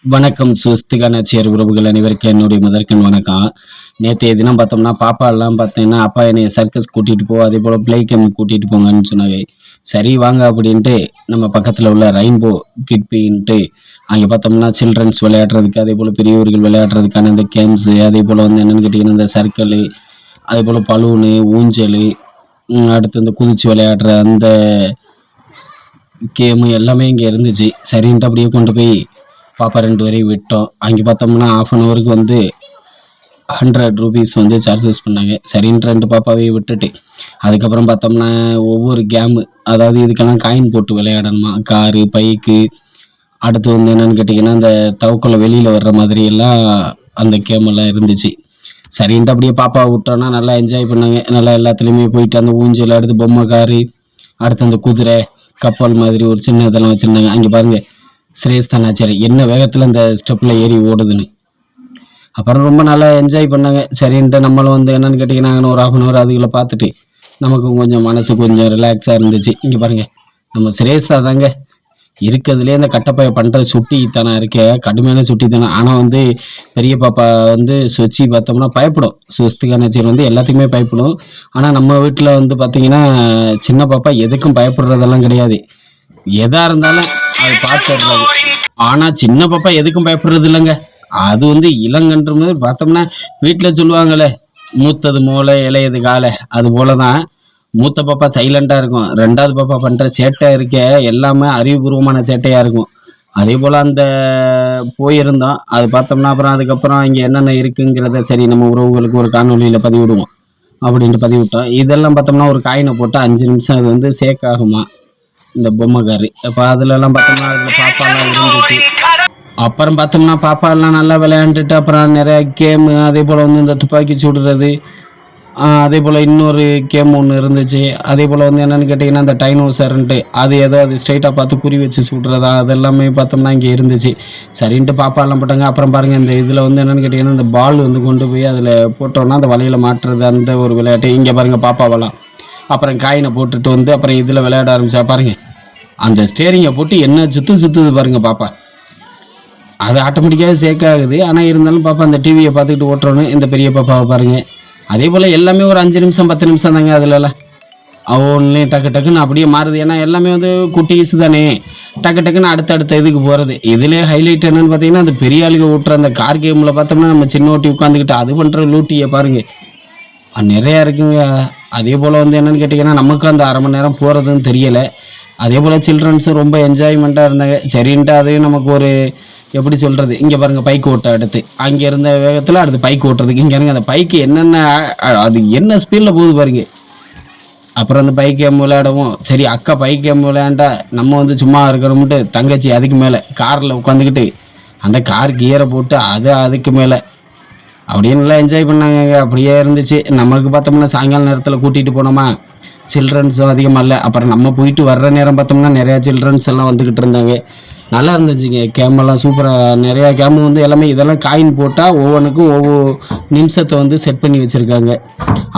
வணக்கம் சுஸ்திகான சேர் உறவுகள் அனைவருக்கும் என்னுடைய முதற்கண் வணக்கம். நேற்றைய தினம் பார்த்தோம்னா பாப்பா எல்லாம் பார்த்தீங்கன்னா அப்பா என்னைய சர்க்கஸ் கூட்டிட்டு போ அதே போல் பிளே கேம் கூட்டிட்டு போங்கன்னு சொன்னாங்க. சரி வாங்க அப்படின்ட்டு நம்ம பக்கத்தில் உள்ள ரெயின்போ கிட்பின்ட்டு அங்கே பார்த்தோம்னா சில்ட்ரன்ஸ் விளையாடுறதுக்கு அதே போல் பெரியவர்கள் விளையாடுறதுக்கான இந்த கேம்ஸு அதே போல் வந்து என்னென்னு கேட்டிங்கன்னா இந்த சர்க்கிள் அதே போல் பலூனு ஊஞ்சல் அடுத்து இந்த குதிச்சு விளையாடுற அந்த கேமு எல்லாமே இங்கே இருந்துச்சு. சரின்ட்டு அப்படியே கொண்டு போய் பாப்பா 2 பேரையும் விட்டோம். அங்கே பார்த்தோம்னா ½ அன் ஹவருக்கு வந்து ₹100 வந்து சார்ஜஸ் பண்ணாங்க. சரின்ட்டு 2 பாப்பாவையும் விட்டுட்டு அதுக்கப்புறம் பார்த்தோம்னா ஒவ்வொரு கேமு, அதாவது இதுக்கெல்லாம் காயின் போட்டு விளையாடணுமா, காரு பைக்கு. அடுத்து வந்து என்னென்னு கேட்டிங்கன்னா இந்த தவக்குள்ள வெளியில் வர்ற மாதிரி எல்லாம் அந்த கேமெல்லாம் இருந்துச்சு. சரின்ட்டு அப்படியே பாப்பாவை விட்டோன்னா நல்லா என்ஜாய் பண்ணாங்க. நல்லா எல்லாத்துலேயுமே போயிட்டு அந்த ஊஞ்சல், அடுத்து பொம்மை காரு, அடுத்து அந்த குதிரை கப்பல் மாதிரி ஒரு சின்ன இதெல்லாம் வச்சுருந்தாங்க. அங்கே பாருங்கள் சிரேஷ் தானாச்சாரி என்ன வேகத்தில் அந்த ஸ்டெப்பில் ஏறி ஓடுதுன்னு. அப்புறம் ரொம்ப நல்லா என்ஜாய் பண்ணாங்க. சரின்ட்டு நம்மளும் வந்து என்னென்னு கேட்டிங்கன்னா ஒரு ½ அன் ஹவர் அதுகளை பார்த்துட்டு நமக்கும் கொஞ்சம் மனசு கொஞ்சம் ரிலாக்ஸாக இருந்துச்சு. இங்கே பாருங்கள் நம்ம சிரேஷ் தாங்க இருக்கிறதுலே இந்த கட்டப்பையை பண்ணுற சுட்டித்தனம் இருக்க கடுமையான சுட்டித்தனம். ஆனால் வந்து பெரிய பாப்பா வந்து சுச்சி பார்த்தோம்னா பயப்படும். சுஸ்திகானச்சர் வந்து எல்லாத்துக்குமே பயப்படும். ஆனால் நம்ம வீட்டில் வந்து பார்த்திங்கன்னா சின்ன பாப்பா எதுக்கும் பயப்படுறதெல்லாம் கிடையாது. எதா இருந்தாலும் அது பார்த்துடுறது. ஆனால் சின்ன பாப்பா எதுக்கும் பயப்படுறது இல்லைங்க. அது வந்து இளங்கன்று மாதிரி பார்த்தோம்னா வீட்டில் சொல்லுவாங்களே மூத்தது மூளை இளையது காலை, அது போல தான் மூத்த பாப்பா சைலண்டாக இருக்கும். 2வது பாப்பா பண்ணுற சேட்டை இருக்க எல்லாமே அறிவுபூர்வமான சேட்டையாக இருக்கும். அதே போல் அந்த போயிருந்தோம். அது பார்த்தோம்னா அப்புறம் அதுக்கப்புறம் இங்கே என்னென்ன இருக்குங்கிறத சரி நம்ம உறவுகளுக்கு ஒரு காணொலியில் பதிவிடுவோம் அப்படின்ட்டு பதிவிட்டோம். இதெல்லாம் பார்த்தோம்னா ஒரு காயினை போட்டால் 5 நிமிஷம் அது வந்து சேக் ஆகுமா இந்த பொம்மை காரு. அப்போ அதுலலாம் பார்த்தோம்னா அதில் பாப்பாலாம் இருந்துச்சு. அப்புறம் பார்த்தோம்னா பாப்பா எல்லாம் நல்லா விளையாண்டுட்டு அப்புறம் நிறையா கேமு அதே போல் வந்து இந்த துப்பாக்கி சுடுறது, அதே போல் இன்னொரு கேம் ஒன்று இருந்துச்சு. அதே போல் வந்து என்னென்னு கேட்டிங்கன்னா இந்த டைனோசர்ன்ட்டு அது ஏதோ அது ஸ்ட்ரைட்டாக பார்த்து குறி வச்சு சுடுறதா அதெல்லாமே பார்த்தோம்னா இங்கே இருந்துச்சு. சரின்ட்டு பாப்பா எல்லாம் போட்டாங்க. அப்புறம் பாருங்கள் இந்த இதில் வந்து என்னென்னு கேட்டிங்கன்னா இந்த பால் வந்து கொண்டு போய் அதில் போட்டோன்னா அந்த வலையில் மாட்டுறது அந்த ஒரு விளையாட்டு. இங்கே பாருங்கள் பாப்பாவெல்லாம் அப்புறம் காயினை போட்டுட்டு வந்து அப்புறம் இதில் விளையாட ஆரம்பித்தா பாருங்கள் அந்த ஸ்டேரிங்கை போட்டு என்ன சுற்றுது பாருங்கள் பாப்பா. அது ஆட்டோமேட்டிக்காகவே சேக் ஆகுது. ஆனால் இருந்தாலும் பாப்பா அந்த டிவியை பார்த்துக்கிட்டு ஓட்டுறோன்னு இந்த பெரிய பாப்பாவை பாருங்கள். அதே போல் எல்லாமே ஒரு 5 நிமிஷம் 10 நிமிஷம் தாங்க அதிலலாம் ஒன்று டக்கு டக்குன்னு அப்படியே மாறுது. ஏன்னா எல்லாமே வந்து குட்டீஸ் தானே, டக்கு டக்குன்னு அடுத்த இதுக்கு போகிறது. இதிலே ஹைலைட் என்னென்னு பார்த்தீங்கன்னா அந்த பெரிய ஆளுக்கு ஓட்டுற அந்த கார் கேமில் பார்த்தோம்னா நம்ம சின்ன ஓட்டி உட்காந்துக்கிட்டு அது பண்ணுற லூட்டியை பாருங்கள் நிறையா இருக்குங்க. அதே போல் வந்து என்னென்னு கேட்டிங்கன்னா நமக்கு அந்த ½ மணி நேரம் போகிறதுன்னு தெரியலை. அதே போல் சில்ட்ரன்ஸும் ரொம்ப என்ஜாய்மெண்ட்டாக இருந்தாங்க. சரின்ட்டு அதையும் நமக்கு ஒரு எப்படி சொல்கிறது, இங்கே பாருங்கள் பைக் ஓட்ட அடுத்து அங்கே இருந்த வேகத்தில் அடுத்து பைக் ஓட்டுறதுக்கு இங்கே இருங்க அந்த பைக்கு என்னென்ன அது என்ன ஸ்பீடில் போகுது பாருங்க. அப்புறம் அந்த பைக் கேம் விளையாடவும் சரி அக்கா பைக் கேம் விளையாண்டா நம்ம வந்து சும்மா இருக்கணும்ட்டு தங்கச்சி அதுக்கு மேலே காரில் உட்காந்துக்கிட்டு அந்த கார் கியரை போட்டு அதுக்கு மேலே அப்படியே நல்லா என்ஜாய் பண்ணாங்க. அப்படியே இருந்துச்சு. நமக்கு பார்த்தோம்னா சாயங்கால நேரத்தில் கூட்டிகிட்டு போனோமா சில்ட்ரன்ஸும் அதிகமாக இல்லை. அப்புறம் நம்ம போயிட்டு வர்ற நேரம் பார்த்தோம்னா நிறையா சில்ட்ரன்ஸ் எல்லாம் வந்துக்கிட்டு இருந்தாங்க. நல்லா இருந்துச்சுங்க. கேமெல்லாம் சூப்பராக நிறையா கேமு வந்து எல்லாமே இதெல்லாம் காயின் போட்டால் ஒவ்வொன்றுக்கும் ஒவ்வொரு நிமிஷத்தை வந்து செட் பண்ணி வச்சுருக்காங்க.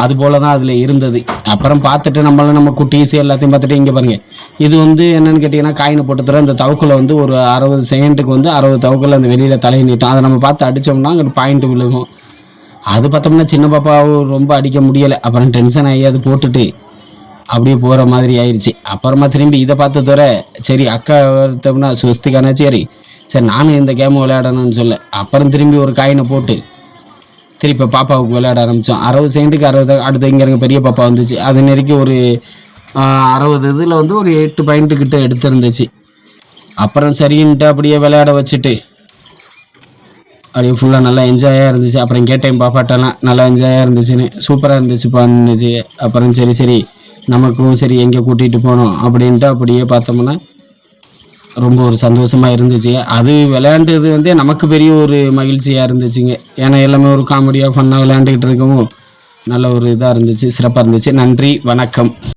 அது போல் தான் அதில் இருந்தது. அப்புறம் பார்த்துட்டு நம்ம குட்டீஸு எல்லாத்தையும் பார்த்துட்டு இங்கே பாருங்கள் இது வந்து என்னென்னு கேட்டிங்கன்னா காயினை போட்டு தர இந்த தவக்குள்ள வந்து ஒரு 60 செகண்டுக்கு வந்து 60 தவக்குள்ள அந்த வெளியில் தலை நீட்டும். அதை நம்ம பார்த்து அடித்தோம்னா அங்கே பாயிண்ட் விழுகும். அது பார்த்தோம்னா சின்ன பாப்பாவும் ரொம்ப அடிக்க முடியலை. அப்புறம் டென்ஷன் ஆகி அது போட்டுட்டு அப்படியே போகிற மாதிரி ஆயிடுச்சு. அப்புறமா திரும்பி இதை பார்த்து தவிர சரி அக்கா ஒருத்தம்னா சுஸ்திகானா சரி நானும் இந்த கேமை விளையாடணும்னு சொல்ல அப்புறம் திரும்பி ஒரு காயினை போட்டு திருப்பி பாப்பாவுக்கு விளையாட ஆரம்பித்தோம். 60 செகண்டுக்கு 60 அடுத்து இங்கே இருக்க பெரிய பாப்பா வந்துச்சு. அது நெருக்கி ஒரு 60 இதில் வந்து ஒரு 8 பாயிண்ட்டுக்கிட்ட எடுத்துருந்துச்சு. அப்புறம் சரின்ட்டு அப்படியே விளையாட வச்சுட்டு அப்படியே ஃபுல்லாக நல்லா என்ஜாயாக இருந்துச்சு. அப்புறம் கேட்டேன் பாப்பாட்டெல்லாம் நல்லா என்ஜாயாக இருந்துச்சுன்னு சூப்பராக இருந்துச்சு. அப்புறம் சரி நமக்கும் சரி எங்கே கூட்டிகிட்டு போனோம் அப்படின்ட்டு அப்படியே பார்த்தோம்னா ரொம்ப ஒரு சந்தோஷமாக இருந்துச்சு. அது விளையாண்டது வந்து நமக்கு பெரிய ஒரு மகிழ்ச்சியாக இருந்துச்சுங்க. ஏன்னா எல்லாமே ஒரு காமெடியாக ஃபன்னாக விளையாண்டுக்கிட்டு இருக்கவும் நல்ல ஒரு இதாக இருந்துச்சு, சிறப்பாக இருந்துச்சு. நன்றி, வணக்கம்.